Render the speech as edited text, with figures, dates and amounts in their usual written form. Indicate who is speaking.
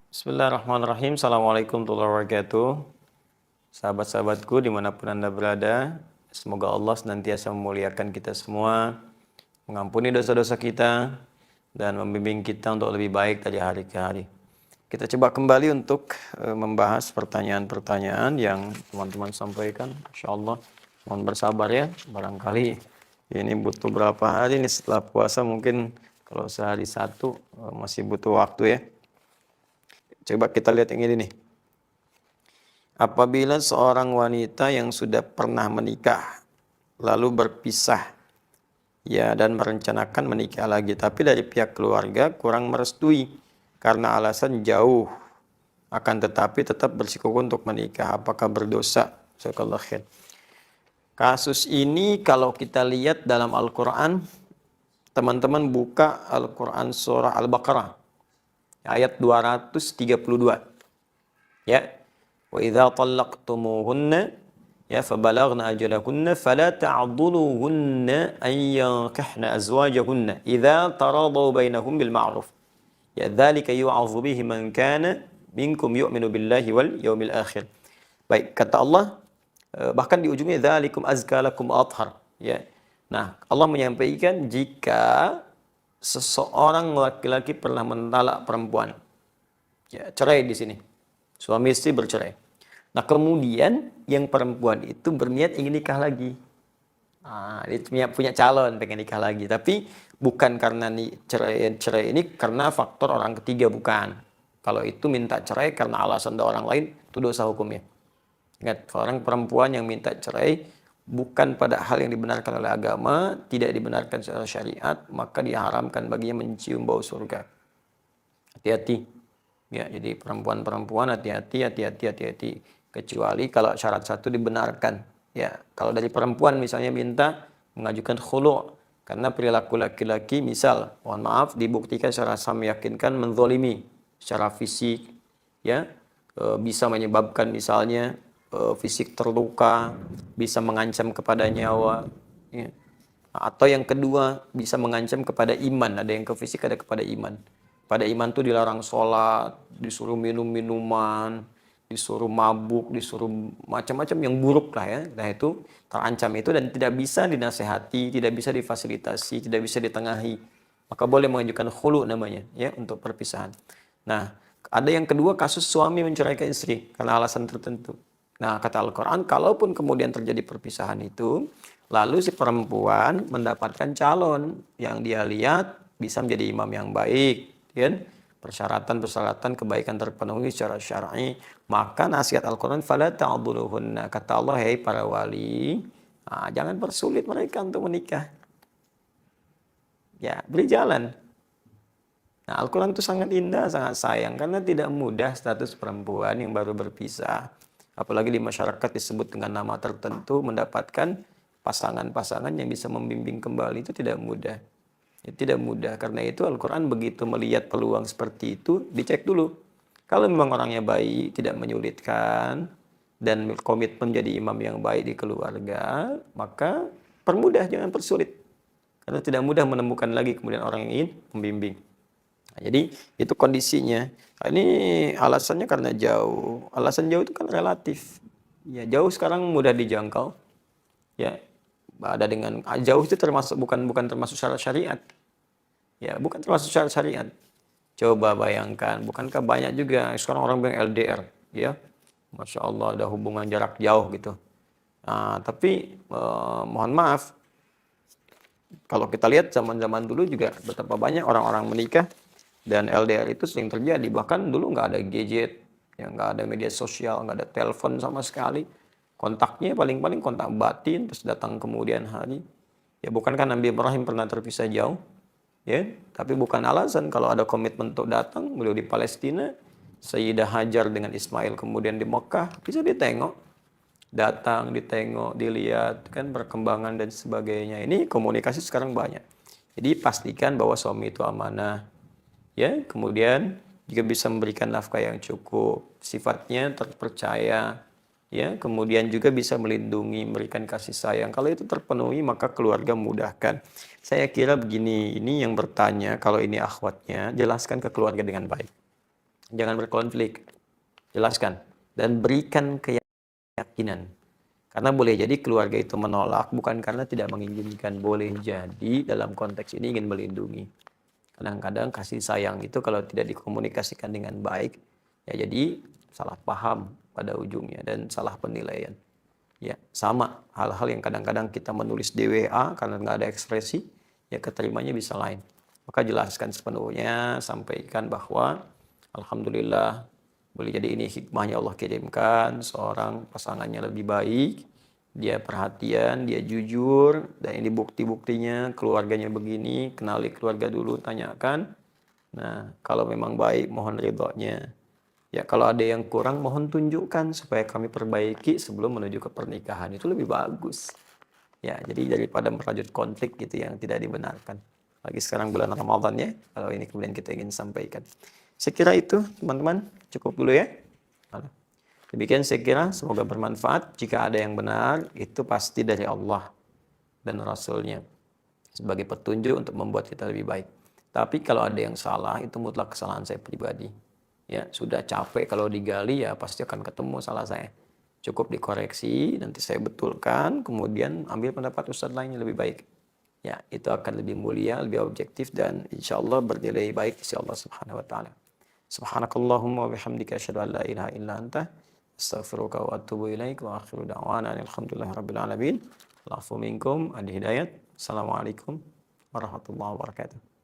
Speaker 1: Bismillahirrahmanirrahim. Assalamualaikum warahmatullahi wabarakatuh. Sahabat-sahabatku dimanapun Anda berada, semoga Allah senantiasa memuliakan kita semua, mengampuni dosa-dosa kita, dan membimbing kita untuk lebih baik dari hari ke hari. Kita coba kembali untuk membahas pertanyaan-pertanyaan yang teman-teman sampaikan. Insyaallah, mohon bersabar ya. Barangkali ini butuh berapa hari nih setelah puasa, mungkin kalau sehari satu masih butuh waktu ya. Coba kita lihat yang ini nih. Apabila seorang wanita yang sudah pernah menikah lalu berpisah ya dan merencanakan menikah lagi, tapi dari pihak keluarga kurang merestui karena alasan jauh, akan tetapi tetap bersikukuh untuk menikah, apakah berdosa? Jazakallahu khair. Kasus ini kalau kita lihat dalam Al-Quran, teman-teman buka Al-Quran surah Al-Baqarah ayat 232 ya. Wa idza talaqtumuhunna ya fabalaghna ajalahunna fala ta'dhuluhunna an yankihna azwajahunna idza taradaw bainahum bil ma'ruf ya dzalika yu'adzu bihi man kana minkum yu'minu billahi wal yawmil akhir. Baik, kata Allah bahkan di ujungnya dzalikum azka lakum athhar ya. Nah, Allah menyampaikan jika seseorang laki-laki pernah mentalak perempuan, ya, cerai di sini, suami istri bercerai. Nah, kemudian yang perempuan itu berniat ingin nikah lagi. Dia punya calon pengen nikah lagi, tapi bukan karena cerai ini karena faktor orang ketiga, bukan. Kalau itu minta cerai karena alasan orang lain, itu dosa hukumnya. Ingat, orang perempuan yang minta cerai bukan pada hal yang dibenarkan oleh agama, tidak dibenarkan secara syariat, maka diharamkan baginya mencium bau surga. Hati-hati. Ya, jadi perempuan-perempuan hati-hati. Kecuali kalau syarat satu dibenarkan. Ya, kalau dari perempuan misalnya minta mengajukan khulu' karena perilaku laki-laki, misal, mohon maaf, dibuktikan secara meyakinkan menzolimi secara fisik, ya, bisa menyebabkan misalnya fisik terluka, bisa mengancam kepada nyawa, ya. Atau yang kedua bisa mengancam kepada iman, ada yang ke fisik, ada kepada iman. Pada iman tuh dilarang sholat, disuruh minum minuman, disuruh mabuk, disuruh macam-macam yang buruk lah ya. Nah itu terancam itu dan tidak bisa dinasehati, tidak bisa difasilitasi, tidak bisa ditengahi. Maka boleh mengajukan khulu namanya ya untuk perpisahan. Nah, ada yang kedua kasus suami menceraikan istri karena alasan tertentu. Nah, kata Al-Quran, kalaupun kemudian terjadi perpisahan itu, lalu si perempuan mendapatkan calon yang dia lihat bisa menjadi imam yang baik, kan? Persyaratan kebaikan terpenuhi secara syar'i, maka nasihat Al-Quran, fala ta'dhuluhunna, kata Allah, hei para wali, jangan persulit mereka untuk menikah. Ya, beri jalan. Nah, Al-Quran itu sangat indah, sangat sayang, karena tidak mudah status perempuan yang baru berpisah, apalagi di masyarakat disebut dengan nama tertentu, mendapatkan pasangan-pasangan yang bisa membimbing kembali, itu tidak mudah. Ya, tidak mudah. Karena itu Al-Quran begitu melihat peluang seperti itu, dicek dulu. Kalau memang orangnya baik, tidak menyulitkan, dan komitmen jadi imam yang baik di keluarga, maka permudah, jangan persulit. Karena tidak mudah menemukan lagi kemudian orang yang ingin membimbing. Nah, jadi itu kondisinya. Nah, ini alasannya karena jauh. Alasan jauh itu kan relatif. Ya, jauh sekarang mudah dijangkau. Ya, ada dengan jauh itu termasuk bukan termasuk syarat syariat. Ya, bukan termasuk syarat syariat. Coba bayangkan, bukankah banyak juga sekarang orang bilang LDR, ya. Masya Allah ada hubungan jarak jauh gitu. Nah, tapi mohon maaf, kalau kita lihat zaman-zaman dulu juga betapa banyak orang-orang menikah dan LDR itu sering terjadi. Bahkan dulu nggak ada gadget, ya, nggak ada media sosial, nggak ada telepon sama sekali. Kontaknya paling-paling kontak batin, terus datang kemudian hari. Ya, bukankah Nabi Ibrahim pernah terpisah jauh? Ya, tapi bukan alasan kalau ada komitmen untuk datang. Beliau di Palestina, Sayyidah Hajar dengan Ismail kemudian di Mekah, bisa ditengok. Datang, ditengok, dilihat, kan perkembangan dan sebagainya. Ini komunikasi sekarang banyak. Jadi pastikan bahwa suami itu amanah. Ya, kemudian juga bisa memberikan nafkah yang cukup, sifatnya terpercaya, ya, kemudian juga bisa melindungi, memberikan kasih sayang. Kalau itu terpenuhi, maka keluarga mudahkan. Saya kira begini, ini yang bertanya, kalau ini akhwatnya, jelaskan ke keluarga dengan baik. Jangan berkonflik, jelaskan. Dan berikan keyakinan. Karena boleh jadi keluarga itu menolak, bukan karena tidak menginginkan. Boleh jadi dalam konteks ini ingin melindungi. Kadang-kadang kasih sayang itu kalau tidak dikomunikasikan dengan baik, ya jadi salah paham pada ujungnya dan salah penilaian. Ya, sama hal-hal yang kadang-kadang kita menulis di WA karena nggak ada ekspresi, ya keterimanya bisa lain. Maka jelaskan sepenuhnya, sampaikan bahwa alhamdulillah boleh jadi ini hikmahnya Allah kirimkan seorang pasangannya lebih baik, dia perhatian, dia jujur, dan ini bukti-buktinya, keluarganya begini, kenali keluarga dulu, tanyakan. Nah, kalau memang baik, mohon ridhonya. Ya, kalau ada yang kurang, mohon tunjukkan supaya kami perbaiki sebelum menuju ke pernikahan. Itu lebih bagus. Ya, jadi daripada merajut konflik gitu yang tidak dibenarkan. Lagi sekarang bulan Ramadan ya, kalau ini kemudian kita ingin sampaikan. Saya kira itu, teman-teman, cukup dulu ya. Demikian saya kira, semoga bermanfaat. Jika ada yang benar, itu pasti dari Allah dan Rasul-Nya sebagai petunjuk untuk membuat kita lebih baik. Tapi kalau ada yang salah, itu mutlak kesalahan saya pribadi. Ya, sudah capek kalau digali, ya pasti akan ketemu salah saya. Cukup dikoreksi, nanti saya betulkan, kemudian ambil pendapat ustadz lain yang lebih baik. Ya, itu akan lebih mulia, lebih objektif, dan insya Allah bernilai baik insya Allah subhanahu wa ta'ala. Subhanakallahumma wa bihamdika asyhadu an la ilaha illa anta astaghfiruka wa atubu ilaik wa akhiru da'wana alhamdulillahi rabbil alamin. Al-afu minkum, al-hidayat. Assalamualaikum warahmatullahi wabarakatuh.